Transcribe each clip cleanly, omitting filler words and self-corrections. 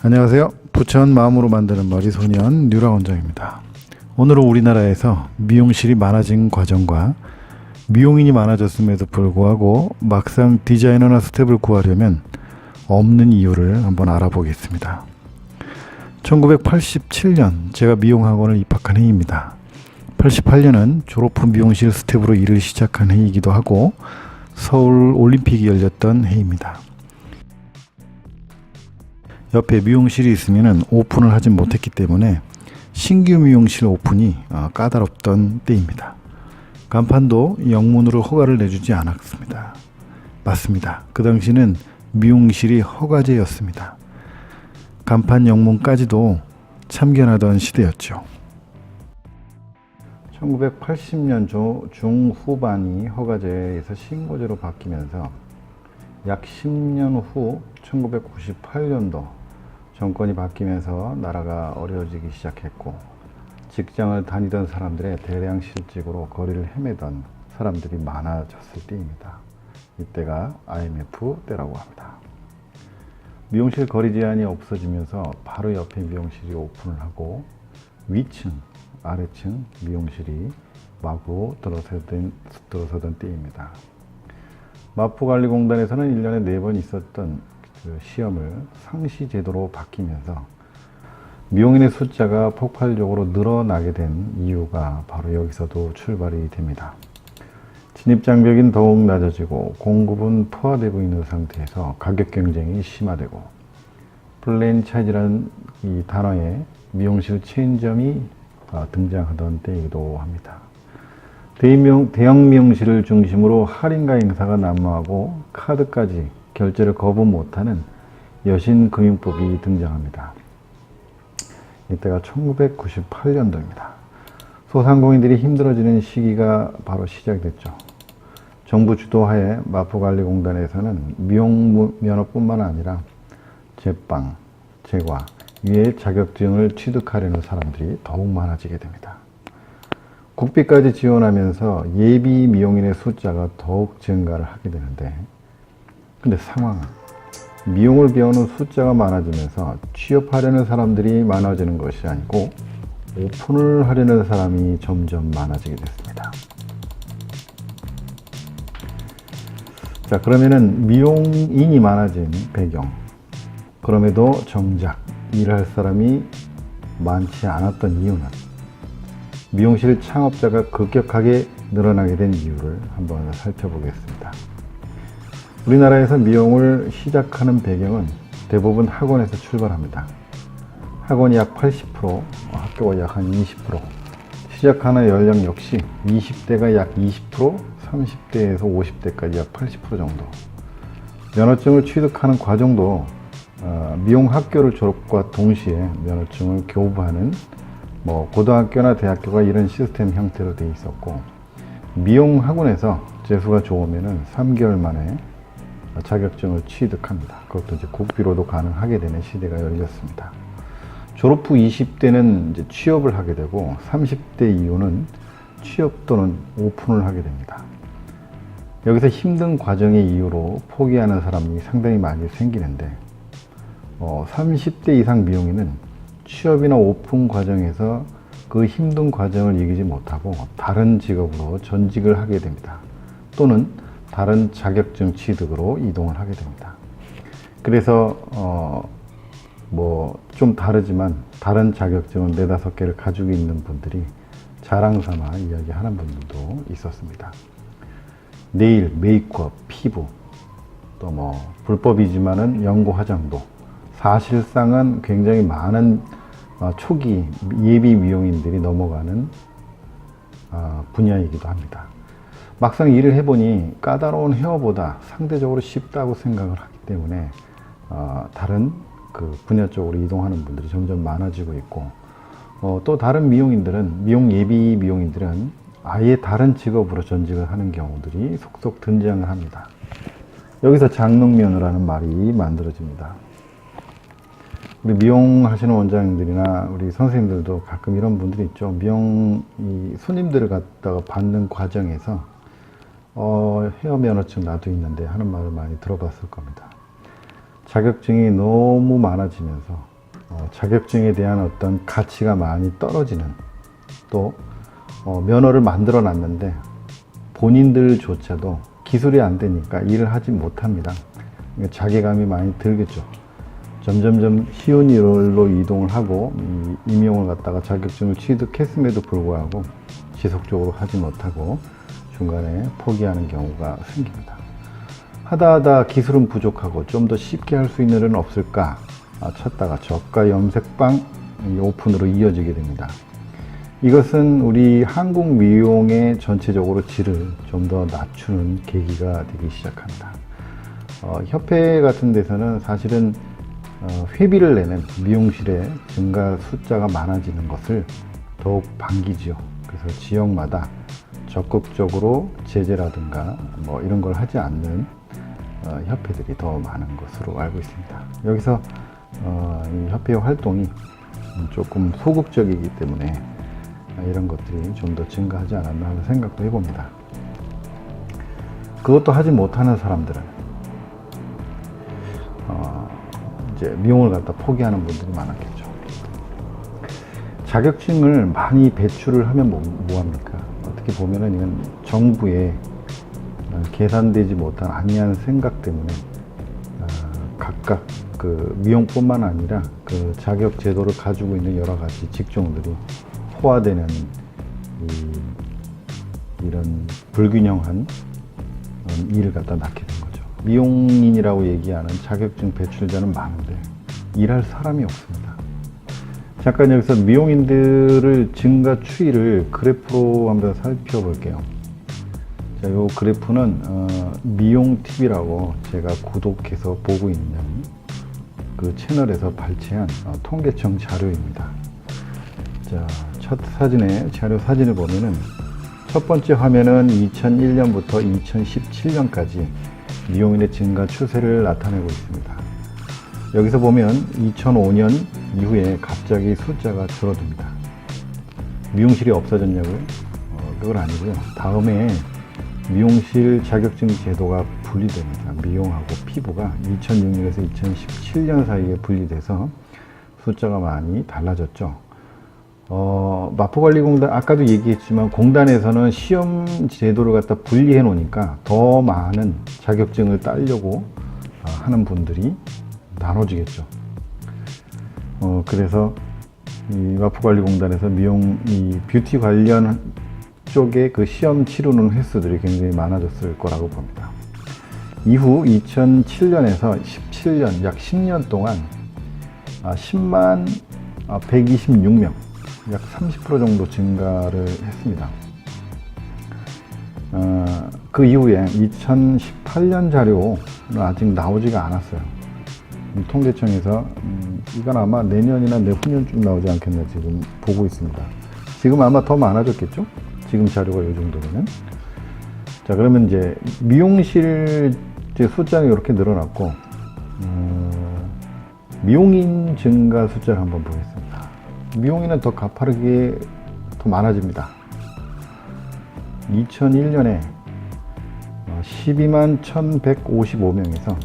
안녕하세요. 부천 마음으로 만드는 머리 소년 뉴라 원장입니다. 오늘은 우리나라에서 미용실이 많아진 과정과 미용인이 많아졌음에도 불구하고 막상 디자이너나 스텝을 구하려면 없는 이유를 한번 알아보겠습니다. 1987년 제가 미용학원을 입학한 해입니다. 88년은 졸업 후 미용실 스텝으로 일을 시작한 해이기도 하고 서울 올림픽이 열렸던 해입니다. 옆에 미용실이 있으면 오픈을 하지 못했기 때문에 신규 미용실 오픈이 까다롭던 때입니다. 간판도 영문으로 허가를 내주지 않았습니다. 맞습니다. 그 당시는 미용실이 허가제였습니다. 간판 영문까지도 참견하던 시대였죠. 1980년 중후반이 허가제에서 신고제로 바뀌면서 약 10년 후 1998년도 정권이 바뀌면서 나라가 어려워지기 시작했고 직장을 다니던 사람들의 대량 실직으로 거리를 헤매던 사람들이 많아졌을 때입니다. 이때가 IMF 때라고 합니다. 미용실 거리 제한이 없어지면서 바로 옆에 미용실이 오픈을 하고 위층, 아래층 미용실이 마구 들어서던 때입니다. 마포관리공단에서는 1년에 4번 있었던 그 시험을 상시 제도로 바뀌면서 미용인의 숫자가 폭발적으로 늘어나게 된 이유가 바로 여기서도 출발이 됩니다. 진입장벽이 더욱 낮아지고 공급은 포화되고 있는 상태에서 가격 경쟁이 심화되고 프랜차이즈라는 이 단어에 미용실 체인점이 등장하던 때이기도 합니다. 대형 미용실을 중심으로 할인가 행사가 난무하고 카드까지 결제를 거부 못하는 여신금융법이 등장합니다. 이때가 1998년도입니다. 소상공인들이 힘들어지는 시기가 바로 시작됐죠. 정부 주도하에 마포관리공단에서는 미용 면허뿐만 아니라 제빵, 제과, 위의 자격증을 취득하려는 사람들이 더욱 많아지게 됩니다. 국비까지 지원하면서 예비 미용인의 숫자가 더욱 증가를 하게 되는데, 근데 상황은 미용을 배우는 숫자가 많아지면서 취업하려는 사람들이 많아지는 것이 아니고 오픈을 하려는 사람이 점점 많아지게 됐습니다. 자, 그러면은 미용인이 많아진 배경, 그럼에도 정작 일할 사람이 많지 않았던 이유는 미용실 창업자가 급격하게 늘어나게 된 이유를 한번 살펴보겠습니다. 우리나라에서 미용을 시작하는 배경은 대부분 학원에서 출발합니다. 학원이 약 80%, 학교가 약 한 20%, 시작하는 연령 역시 20대가 약 20%, 30대에서 50대까지 약 80% 정도. 면허증을 취득하는 과정도 미용학교를 졸업과 동시에 면허증을 교부하는 고등학교나 대학교가 이런 시스템 형태로 되어 있었고, 미용학원에서 재수가 좋으면 3개월 만에 자격증을 취득합니다. 그것도 이제 국비로도 가능하게 되는 시대가 열렸습니다. 졸업 후 20대는 이제 취업을 하게 되고 30대 이후는 취업 또는 오픈을 하게 됩니다. 여기서 힘든 과정의 이유로 포기하는 사람이 상당히 많이 생기는데 30대 이상 미용인은 취업이나 오픈 과정에서 그 힘든 과정을 이기지 못하고 다른 직업으로 전직을 하게 됩니다. 또는 다른 자격증 취득으로 이동을 하게 됩니다. 그래서 좀 다르지만 다른 자격증은 4-5개를 가지고 있는 분들이 자랑삼아 이야기하는 분들도 있었습니다. 네일, 메이크업, 피부, 또 불법이지만은 연고 화장도 사실상은 굉장히 많은 초기 예비 미용인들이 넘어가는 분야이기도 합니다. 막상 일을 해보니 까다로운 헤어보다 상대적으로 쉽다고 생각을 하기 때문에 다른 그 분야 쪽으로 이동하는 분들이 점점 많아지고 있고, 또 다른 미용인들은, 미용 예비 미용인들은 아예 다른 직업으로 전직을 하는 경우들이 속속 등장을 합니다. 여기서 장롱면허라는 말이 만들어집니다. 우리 미용하시는 원장님들이나 우리 선생님들도 가끔 이런 분들이 있죠. 미용 손님들을 갖다가 받는 과정에서 헤어 면허증 나도 있는데 하는 말을 많이 들어봤을 겁니다. 자격증이 너무 많아지면서 자격증에 대한 어떤 가치가 많이 떨어지는, 또 면허를 만들어 놨는데 본인들조차도 기술이 안 되니까 일을 하지 못합니다. 그러니까 자괴감이 많이 들겠죠. 점점점 쉬운 일로 이동을 하고 임용을 갖다가 자격증을 취득했음에도 불구하고 지속적으로 하지 못하고 중간에 포기하는 경우가 생깁니다. 하다 기술은 부족하고 좀 더 쉽게 할 수 있는 일은 없을까 찾다가 저가 염색방 오픈으로 이어지게 됩니다. 이것은 우리 한국 미용의 전체적으로 질을 좀 더 낮추는 계기가 되기 시작합니다. 협회 같은 데서는 사실은 회비를 내는 미용실의 증가 숫자가 많아지는 것을 더욱 반기죠. 그래서 지역마다 적극적으로 제재라든가 뭐 이런 걸 하지 않는 협회들이 더 많은 것으로 알고 있습니다. 여기서 이 협회의 활동이 조금 소극적이기 때문에 이런 것들이 좀 더 증가하지 않았나 하는 생각도 해봅니다. 그것도 하지 못하는 사람들은 이제 미용을 갖다 포기하는 분들이 많았겠죠. 자격증을 많이 배출을 하면 뭐합니까? 어떻게 보면은 이건 정부의 계산되지 못한 안이한 생각 때문에 각각 그 미용뿐만 아니라 그 자격 제도를 가지고 있는 여러 가지 직종들이 포화되는 이런 불균형한 일을 갖다 낳게 된 거죠. 미용인이라고 얘기하는 자격증 배출자는 많은데 일할 사람이 없습니다. 잠깐 여기서 미용인들을 증가 추이를 그래프로 한번 살펴볼게요. 자, 요 그래프는 미용TV라고 제가 구독해서 보고 있는 그 채널에서 발췌한 통계청 자료입니다. 자, 첫 자료 사진을 보면은 첫 번째 화면은 2001년부터 2017년까지 미용인의 증가 추세를 나타내고 있습니다. 여기서 보면 2005년 이후에 갑자기 숫자가 줄어듭니다. 미용실이 없어졌냐고요? 그건 아니고요. 다음에 미용실 자격증 제도가 분리됩니다. 미용하고 피부가 2006년에서 2017년 사이에 분리돼서 숫자가 많이 달라졌죠. 마포관리공단, 아까도 얘기했지만 공단에서는 시험 제도를 갖다 분리해 놓으니까 더 많은 자격증을 따려고 하는 분들이 나눠지겠죠. 그래서 이 마포관리공단에서 이 뷰티 관련 쪽에 그 시험 치르는 횟수들이 굉장히 많아졌을 거라고 봅니다. 이후 2007년에서 17년, 약 10년 동안 10만 126명, 약 30% 정도 증가를 했습니다. 그 이후에 2018년 자료는 아직 나오지가 않았어요. 통계청에서 이건 아마 내년이나 내후년쯤 나오지 않겠나 지금 보고 있습니다. 지금 아마 더 많아졌겠죠? 지금 자료가 이 정도면. 자, 그러면 이제 미용실 숫자가 이렇게 늘어났고, 미용인 증가 숫자를 한번 보겠습니다. 미용인은 더 가파르게 더 많아집니다. 2001년에 12만 1155명에서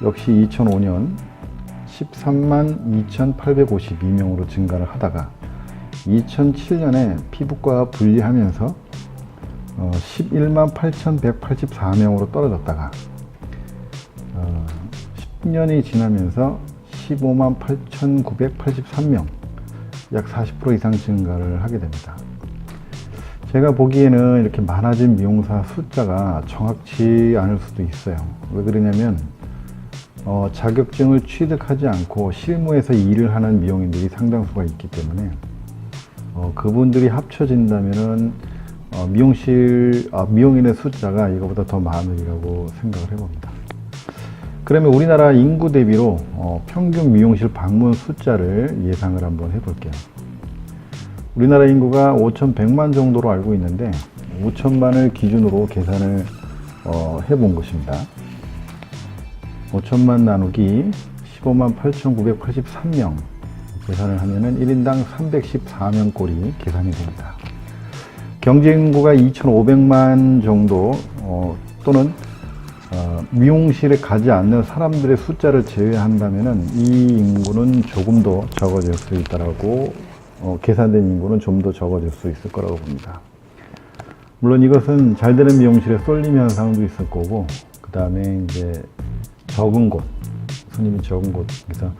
역시 2005년 13만 2852명으로 증가를 하다가 2007년에 피부과 분리하면서 11만 8184명으로 떨어졌다가 10년이 지나면서 15만 8983명, 약 40% 이상 증가를 하게 됩니다. 제가 보기에는 이렇게 많아진 미용사 숫자가 정확치 않을 수도 있어요. 왜 그러냐면 자격증을 취득하지 않고 실무에서 일을 하는 미용인들이 상당수가 있기 때문에 그분들이 합쳐진다면은 미용인의 숫자가 이거보다 더 많으리라고 생각을 해봅니다. 그러면 우리나라 인구 대비로 평균 미용실 방문 숫자를 예상을 한번 해볼게요. 우리나라 인구가 5,100만 정도로 알고 있는데 5천만을 기준으로 계산을 해본 것입니다. 5천만 나누기 15만 8,983명 계산을 하면은 1인당 314명 꼴이 계산이 됩니다. 경제 인구가 2,500만 정도 또는 미용실에 가지 않는 사람들의 숫자를 제외한다면 이 인구는 조금 더 적어질 수 있다라고 계산된 인구는 좀 더 적어질 수 있을 거라고 봅니다. 물론 이것은 잘 되는 미용실에 쏠림 현상도 있을 거고, 그 다음에 이제 적은 곳, 손님이 적은 곳에서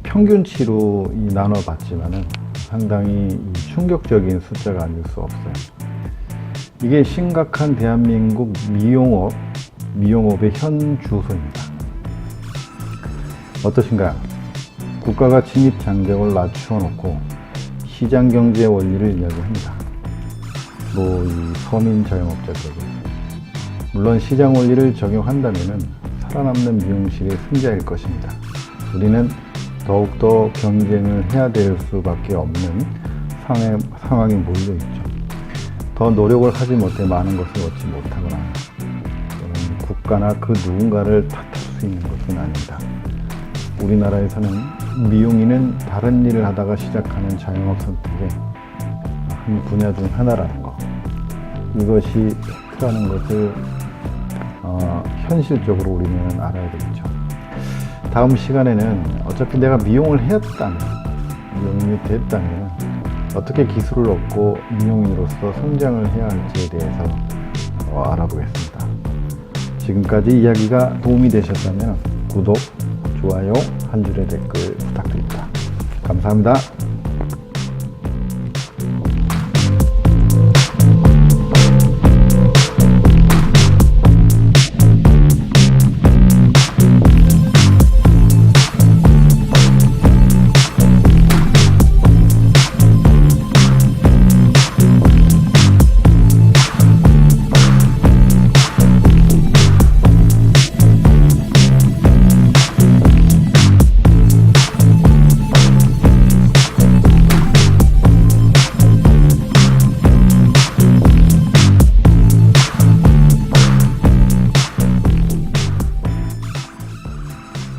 평균치로 나눠봤지만은 상당히 충격적인 숫자가 아닐 수 없어요. 이게 심각한 대한민국 미용업의 현 주소입니다. 어떠신가요? 국가가 진입 장벽을 낮추어 놓고 시장 경제 원리를 이야기합니다. 이 서민 자영업자들에게. 물론 시장 원리를 적용한다면은 살아남는 미용실이 승자일 것입니다. 우리는 더욱더 경쟁을 해야 될 수밖에 없는 상황에 몰려있죠. 더 노력을 하지 못해 많은 것을 얻지 못하거나 또는 국가나 그 누군가를 탓할 수 있는 것은 아닙니다. 우리나라에서는 미용인은 다른 일을 하다가 시작하는 자영업 선택의 한 분야 중 하나라는 것, 이것이 팩트라는 것을 현실적으로 우리는 알아야 되겠죠. 다음 시간에는 어차피 내가 미용을 했다면, 미용인이 됐다면 어떻게 기술을 얻고 미용인으로서 성장을 해야 할지에 대해서 알아보겠습니다. 지금까지 이야기가 도움이 되셨다면 구독, 좋아요, 한 줄의 댓글 부탁드립니다. 감사합니다.